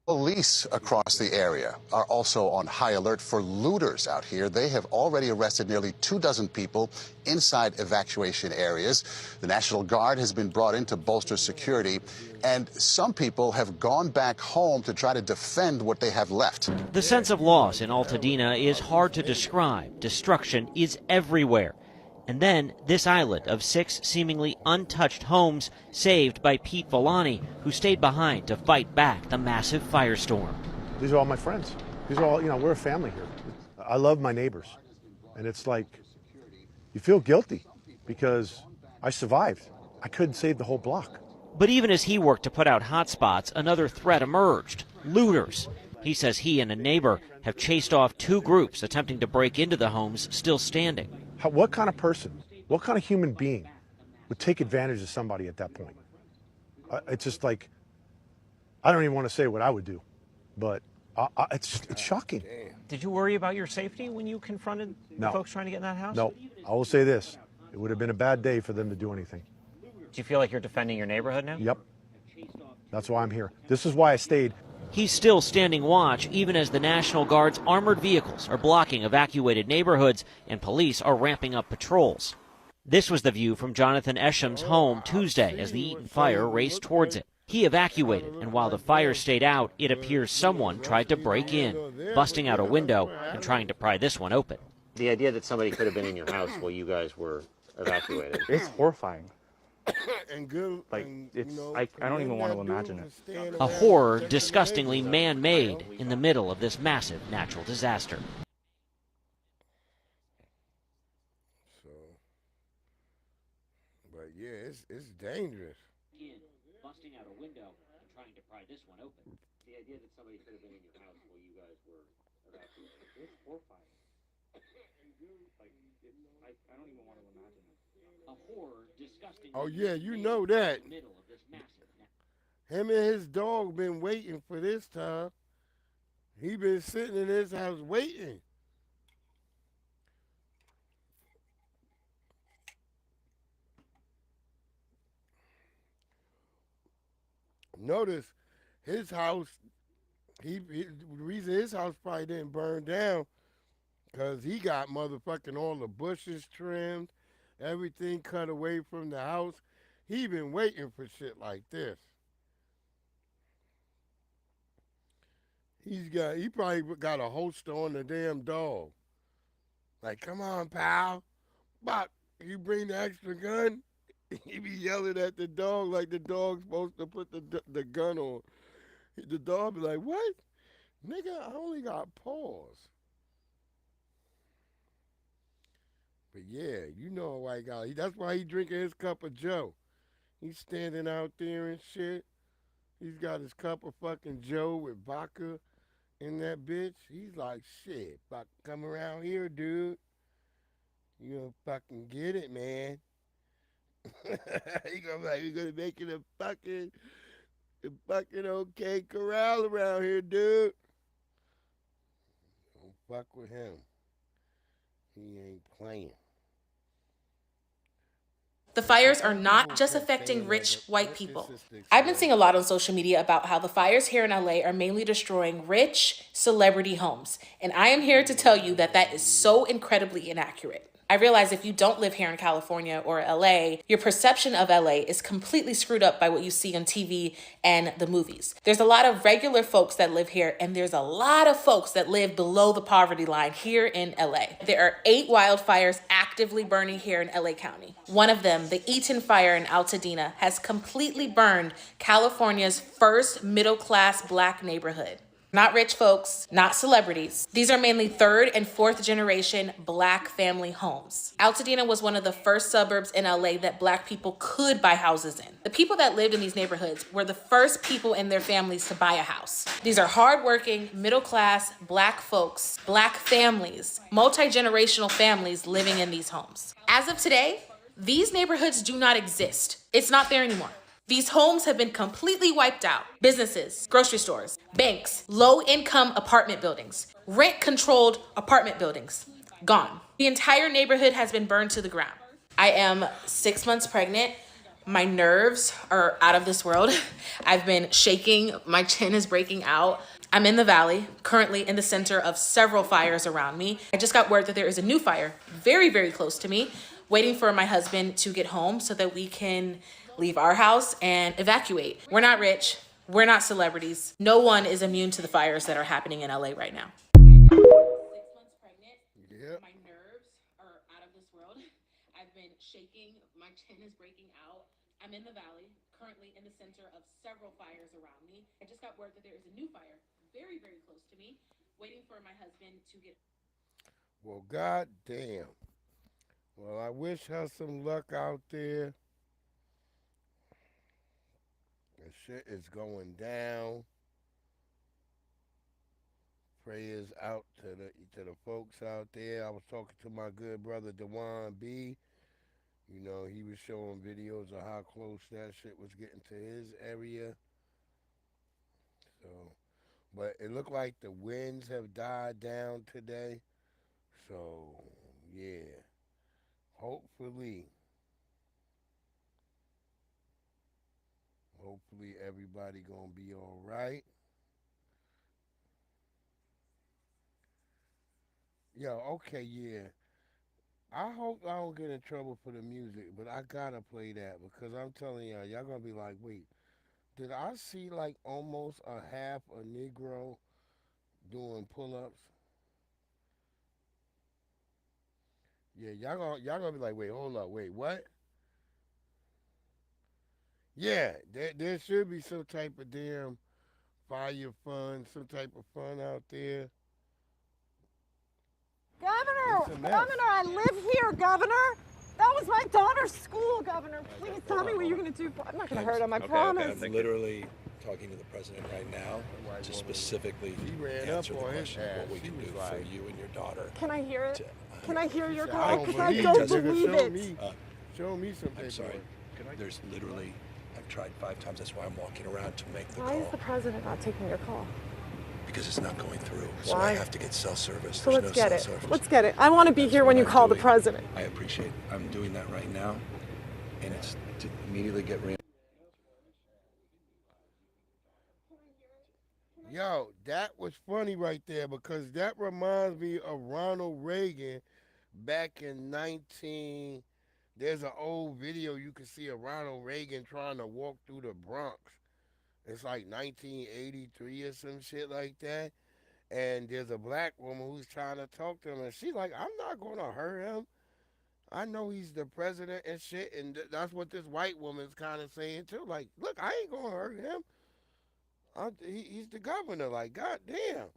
Police across the area are also on high alert for looters out here. They have already arrested nearly 24 people inside evacuation areas. The National Guard has been brought in to bolster security, and some people have gone back home to try to defend what they have left. The sense of loss in Altadena is hard to describe. Destruction is everywhere. And then this island of 6 seemingly untouched homes saved by Pete Villani, who stayed behind to fight back the massive firestorm. These are all my friends. These are all, we're a family here. I love my neighbors. And it's like, you feel guilty because I survived. I couldn't save the whole block. But even as he worked to put out hotspots, another threat emerged: looters. He says he and a neighbor have chased off 2 groups attempting to break into the homes still standing. What kind of person, what kind of human being would take advantage of somebody at that point? It's just like, I don't even want to say what I would do, but it's shocking. Did you worry about your safety when you confronted the folks trying to get in that house? No, I will say this. It would have been a bad day for them to do anything. Do you feel like you're defending your neighborhood now? Yep. That's why I'm here. This is why I stayed. He's still standing watch even as the National Guard's armored vehicles are blocking evacuated neighborhoods and police are ramping up patrols. This was the view from Jonathan Esham's home Tuesday as the Eaton fire raced towards it. He evacuated, and while the fire stayed out, it appears someone tried to break in, busting out a window and trying to pry this one open. The idea that somebody could have been in your house while you guys were evacuated. It's horrifying. And good, Like, and, it's, you know, I don't even want to imagine it. A horror disgustingly man-made in the middle of this massive natural disaster. So, but yeah, it's dangerous. Busting out a window and trying to pry this one open. The idea that somebody could have been in your house while you guys were evacuated. It's horrifying. Like, I don't even want to imagine it. A horror disgusting. Oh yeah, you know that. Him and his dog been waiting for this time. He been sitting in his house waiting. Notice his house. The reason his house probably didn't burn down because he got motherfucking all the bushes trimmed, everything cut away from the house. He been waiting for shit like this. He probably got a holster on the damn dog. Like, come on, pal. Buck, you bring the extra gun? He be yelling at the dog like the dog's supposed to put the gun on. The dog be like, what? Nigga, I only got paws. But yeah, you know a white guy. That's why he drinking his cup of Joe. He's standing out there and shit. He's got his cup of fucking Joe with vodka in that bitch. He's like, shit, fuck, come around here, dude. You gonna fucking get it, man. He gonna be like, we're gonna make it a fucking okay corral around here, dude. Don't fuck with him. He ain't playing. The fires are not just affecting rich white people. I've been seeing a lot on social media about how the fires here in LA are mainly destroying rich celebrity homes. And I am here to tell you that that is so incredibly inaccurate. I realize if you don't live here in California or LA, your perception of LA is completely screwed up by what you see on TV and the movies. There's a lot of regular folks that live here, and there's a lot of folks that live below the poverty line here in LA. There are 8 wildfires actively burning here in LA County. One of them, the Eaton fire in Altadena, has completely burned California's first middle-class Black neighborhood. Not rich folks, not celebrities. These are mainly 3rd and 4th generation Black family homes. Altadena was one of the first suburbs in LA that Black people could buy houses in. The people that lived in these neighborhoods were the first people in their families to buy a house. These are hardworking, middle-class Black folks, Black families, multi-generational families living in these homes. As of today, these neighborhoods do not exist. It's not there anymore. These homes have been completely wiped out. Businesses, grocery stores, banks, low-income apartment buildings, rent-controlled apartment buildings, gone. The entire neighborhood has been burned to the ground. I am 6 months pregnant. My nerves are out of this world. I've been shaking. My chin is breaking out. I'm in the valley, currently in the center of several fires around me. I just got word that there is a new fire very, very close to me, waiting for my husband to get home so that we can leave our house and evacuate. We're not rich. We're not celebrities. No one is immune to the fires that are happening in LA right now. I am 6 months pregnant. Yep. My nerves are out of this world. I've been shaking. My chin is breaking out. I'm in the valley, currently in the center of several fires around me. I just got word that there is a new fire very, very close to me, waiting for my husband to get. Well, goddamn. Well, I wish her some luck out there. The shit is going down. Prayers out to the folks out there. I was talking to my good brother Dewan B. You know, he was showing videos of how close that shit was getting to his area. So, but it looked like the winds have died down today. So, yeah. Hopefully everybody gonna be all right. Yeah, okay, yeah. I hope I don't get in trouble for the music, but I gotta play that because I'm telling y'all gonna be like, wait, did I see like almost a half a Negro doing pull-ups? Yeah, y'all gonna be like, wait, hold up, wait, what? Yeah, there should be some type of damn fire fun, some type of fun out there. Governor, I live here, Governor. That was my daughter's school, Governor. Please tell me what you're going to do. I'm not going to hurt him, I promise. I'm literally talking to the president right now to specifically answer the question of what we can do for you and your daughter. Can I hear it? Can I hear your I call? don't Because I believe don't it. believe Show it. me. Show me some paperwork. I'm sorry. There's literally, I've tried 5 times. That's why I'm walking around to make the Why call. is the president not taking your call? Because it's not going through. So Why? I have to get cell service. So There's let's no get cell it. service. Let's get it. I want to be here when you call the president. I appreciate it. I'm doing that right now, and it's to immediately get reimbursed. Yo, that was funny right there because that reminds me of Ronald Reagan back in 19. There's an old video you can see of Ronald Reagan trying to walk through the Bronx. It's like 1983 or some shit like that. And there's a black woman who's trying to talk to him, and she's like, I'm not going to hurt him. I know he's the president and shit, and that's what this white woman's kind of saying too. Like, look, I ain't going to hurt him. He's the governor. Like, goddamn.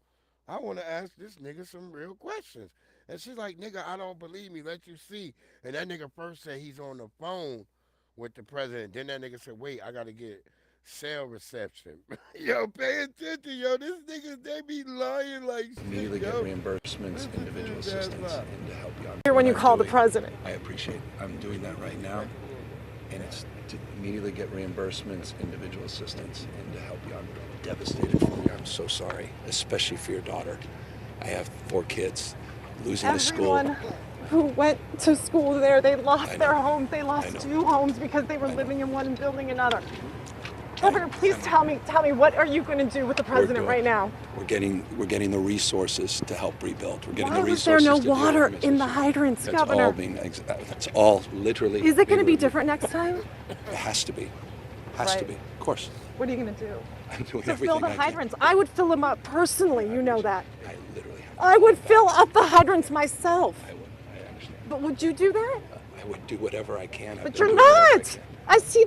I want to ask this nigga some real questions. And she's like, nigga, I don't believe me. Let you see. And that nigga first said he's on the phone with the president. Then that nigga said, wait, I got to get cell reception. Yo, pay attention, yo. This niggas, they be lying like shit, Immediately get yo. reimbursements, individual assistance, and to help you out. Here when you call the president. I appreciate it. I'm doing that right now, and it's to immediately get reimbursements, individual assistance, and to help you. I'm devastated for you. I'm so sorry, especially for your daughter. I have 4 kids. Losing the school. Everyone who went to school there, they lost their homes. They lost 2 homes because they were living in one and building another. Governor, please tell me, what are you going to do with the president right now? We're getting the resources to help rebuild. We're getting Why the was there resources. no water in the hydrants, Governor? That's all literally. Is it going to be different next time? It has to be. Has to be. Of course. What are you going to do? I'm doing To everything fill the I can. hydrants. I would fill them up personally, you know that. I literally. I would fill up the hydrants myself. I would. I understand. But would you do that? I would do whatever I can. But you're not. I see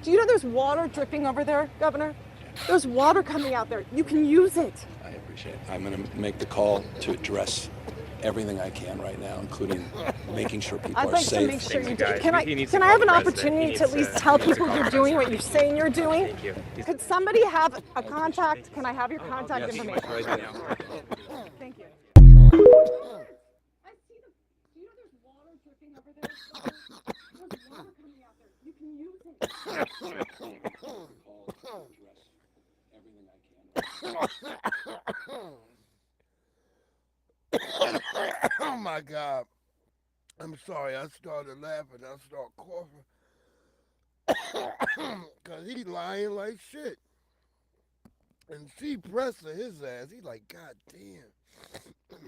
do you know there's water dripping over there, Governor? There's water coming out there. You can use it. I appreciate it. I'm going to make the call to address everything I can right now, including making sure people I'd are like safe. to make sure you do. Can I have an opportunity to at least tell people you're doing what you're saying you're doing? Could somebody have a contact? Can I have your contact information? Thank you. I see do you know there's water dripping over there? There's water coming out there. You can use it. Oh my God. I'm sorry, I started laughing. I started coughing. Because he lying like shit. And she pressing his ass. He like, God damn.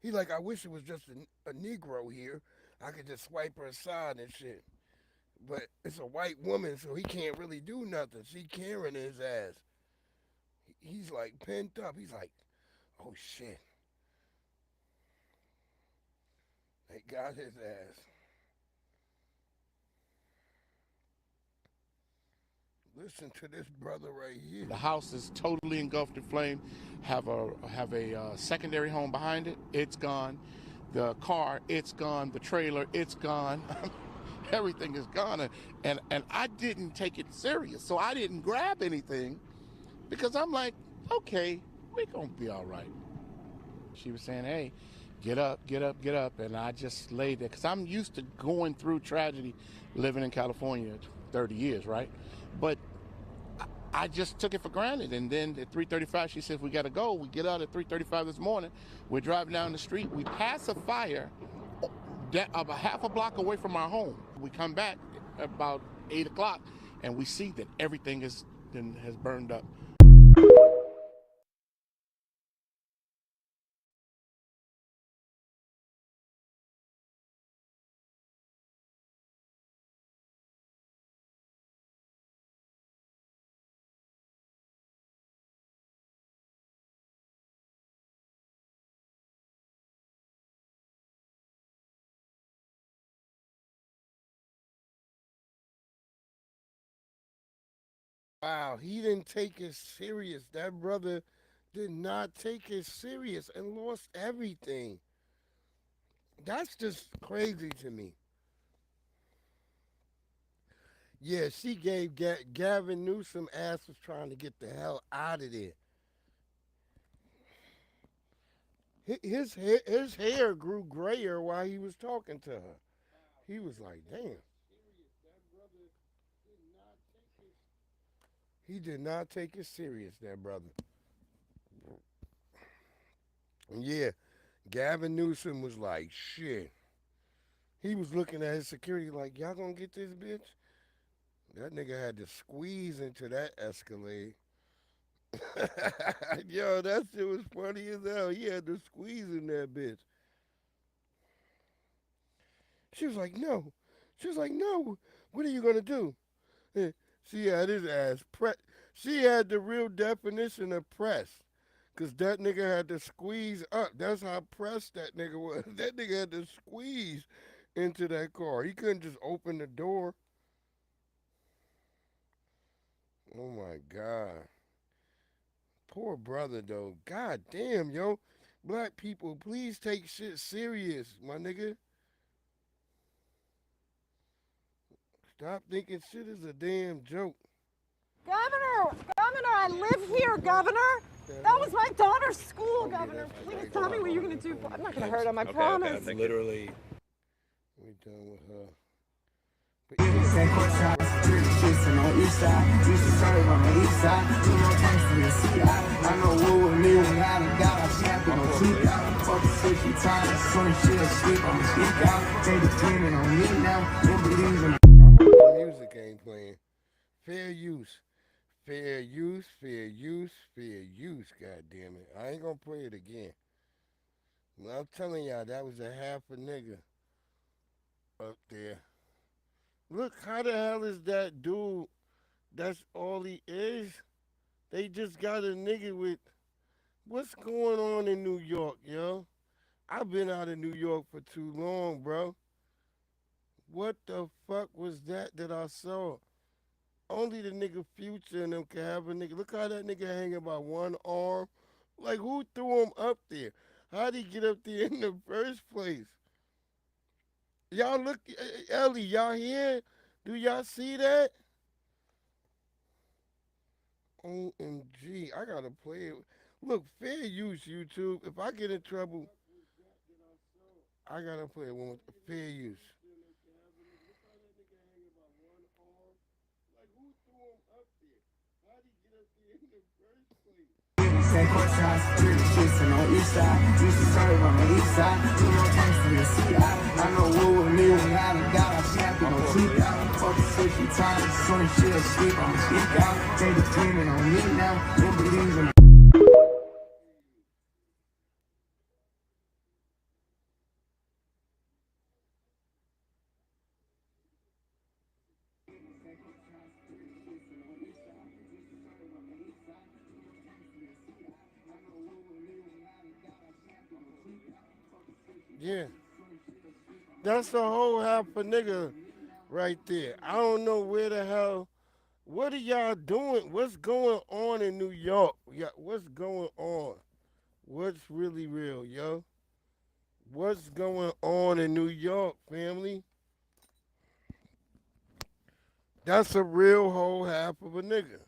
He like, I wish it was just a Negro here. I could just swipe her aside and shit. But it's a white woman, so he can't really do nothing. She carrying his ass. He's like pent up. He's like, oh shit. They got his ass. Listen to this brother right here. The house is totally engulfed in flame. Have a secondary home behind it. It's gone. The car, it's gone. The trailer, it's gone. Everything is gone. And I didn't take it serious, so I didn't grab anything because I'm like, okay, we're gonna be all right. She was saying, hey, get up, get up, get up. And I just laid there because I'm used to going through tragedy living in California 30 years, right? But I just took it for granted. And then at 3:35, she said, we got to go. We get out at 3:35 this morning. We're driving down the street. We pass a fire about half a block away from our home. We come back about 8 o'clock and we see that everything has burned up. Wow, he didn't take it serious. That brother did not take it serious and lost everything. That's just crazy to me. Yeah, she gave Gavin Newsom ass was trying to get the hell out of there. His hair grew grayer while he was talking to her. He was like, damn. He did not take it serious, that brother. And yeah, Gavin Newsom was like, shit. He was looking at his security like, y'all gonna get this bitch? That nigga had to squeeze into that Escalade. Yo, that shit was funny as hell. He had to squeeze in that bitch. She was like, no. She was like, no. What are you gonna do? She had his ass press. She had the real definition of press. Cause that nigga had to squeeze up. That's how pressed that nigga was. That nigga had to squeeze into that car. He couldn't just open the door. Oh my God. Poor brother though. God damn, yo. Black people, please take shit serious, my nigga. Stop thinking shit is a damn joke. Governor, I live here, Governor. That was my daughter's school, Governor. Please tell me what you're going to do. I'm not going to hurt him, I promise. Literally. We done with her. Music ain't playing. Fair use. Fair use, fair use, fair use, god damn it. I ain't gonna play it again. Well, I'm telling y'all, that was a half a nigga up there. Look, how the hell is that dude? That's all he is? They just got a nigga with. What's going on in New York, yo? I've been out of New York for too long, bro. What the fuck was that I saw? Only the nigga Future and them can have a nigga. Look how that nigga hanging by one arm. Like, who threw him up there? How'd he get up there in the first place? Y'all look, Ellie, y'all here? Do y'all see that? OMG, I gotta play it. Look, fair use, YouTube. If I get in trouble, I gotta play it one with fair use. Yeah. That's a whole half a nigga right there. I don't know where the hell. What are y'all doing? What's going on in New York? Yeah, what's going on? What's really real, yo? What's going on in New York, family? That's a real whole half of a nigga.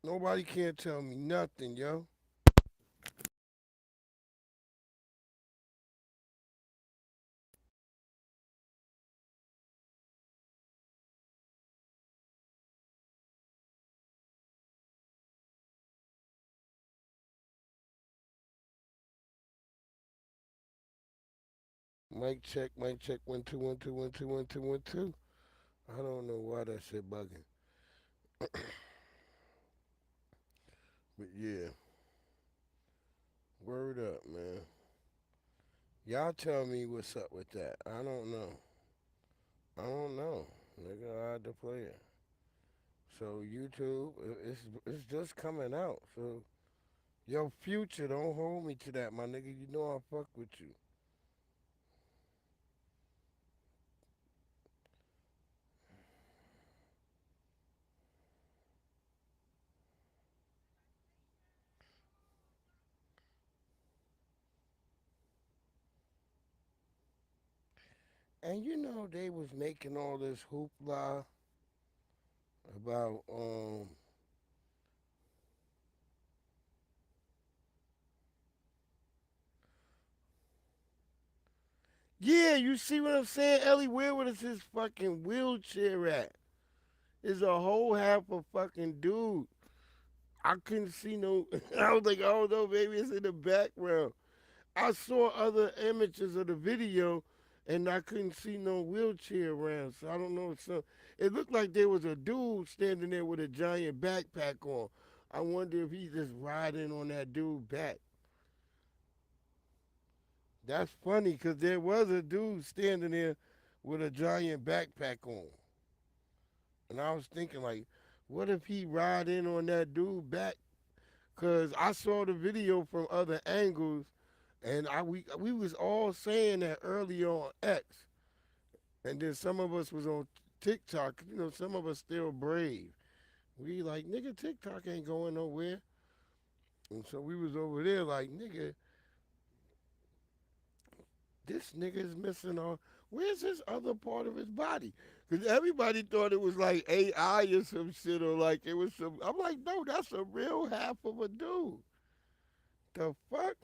Nobody can't tell me nothing, yo. Mic check, 1 2 1 2 1 2 1 2 1 2. I don't know why that shit bugging. But yeah. Word up, man. Y'all tell me what's up with that. I don't know. I don't know. Nigga, I had to play it. So YouTube, it's just coming out. So yo, Future, don't hold me to that, my nigga. You know I fuck with you. And you know they was making all this hoopla about yeah, you see what I'm saying, Ellie? Where was his fucking wheelchair at? It's a whole half a fucking dude. I couldn't see no. I was like, oh no, maybe it's in the background. I saw other images of the video, and I couldn't see no wheelchair around. So I don't know. So it looked like there was a dude standing there with a giant backpack on. I wonder if he's just riding on that dude's back. That's funny because there was a dude standing there with a giant backpack on. And I was thinking, like, what if he ride in on that dude back? Because I saw the video from other angles, and we was all saying that earlier on X. And then some of us was on TikTok. You know, some of us still brave. We like, nigga, TikTok ain't going nowhere. And so we was over there like, nigga, this nigga is missing all. Where's his other part of his body? Because everybody thought it was like AI or some shit, or like it was some. I'm like, no, that's a real half of a dude. The fuck?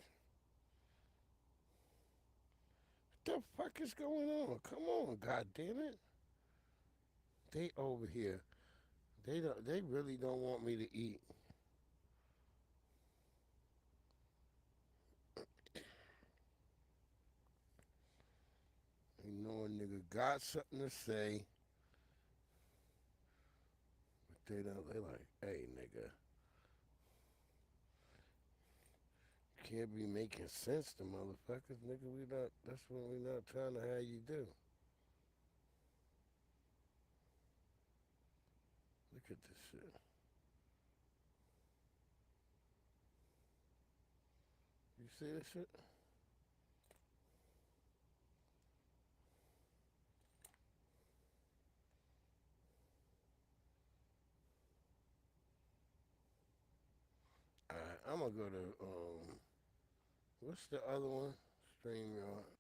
The fuck is going on? Come on, god damn it. They over here. They really don't want me to eat. You know a nigga got something to say, but they don't. They like, hey nigga, can't be making sense to motherfuckers, nigga. We not. That's what we not trying to have you do. Look at this shit. You see this shit? Alright, I'm gonna go to what's the other one? StreamYard.